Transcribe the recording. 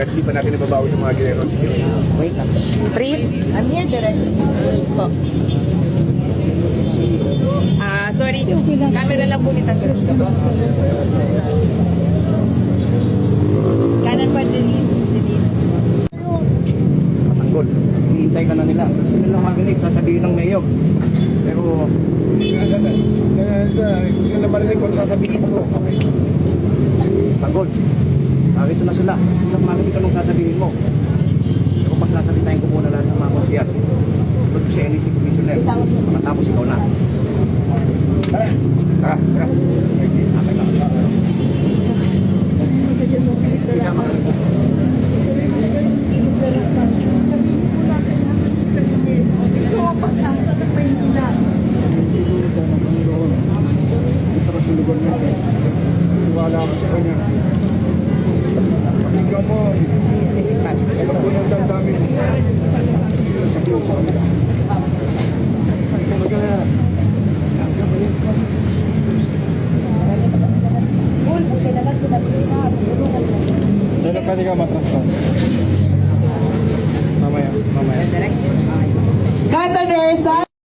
hanggang hindi pa natin nababawi sa mga general security. Wait lang. Freeze. I'm here, Direk. Po. Sorry. Camera lang po ni Tanggol. Gusto po. Kanan pa, Janine. Tanggol, hinihintay ka na nila. Gusto nila marinig, sasabihin ng mayor. Pero, Gusto nila marinig kung sasabihin ko. Tanggol, narito na sila. Gusto nila marinig anong sasabihin mo. Pero pag sasabihin ko muna lahat ng mga konsiyat, ito si NEC Commissioner, matapos ikaw na. Tara! Tara, tara. Wala ako sa kanya. Pakinggan mo. Alam ko ng damdamin. Sabihin sa kanila. Pero pwede ka matransfer. Mamaya. Cut the nurse.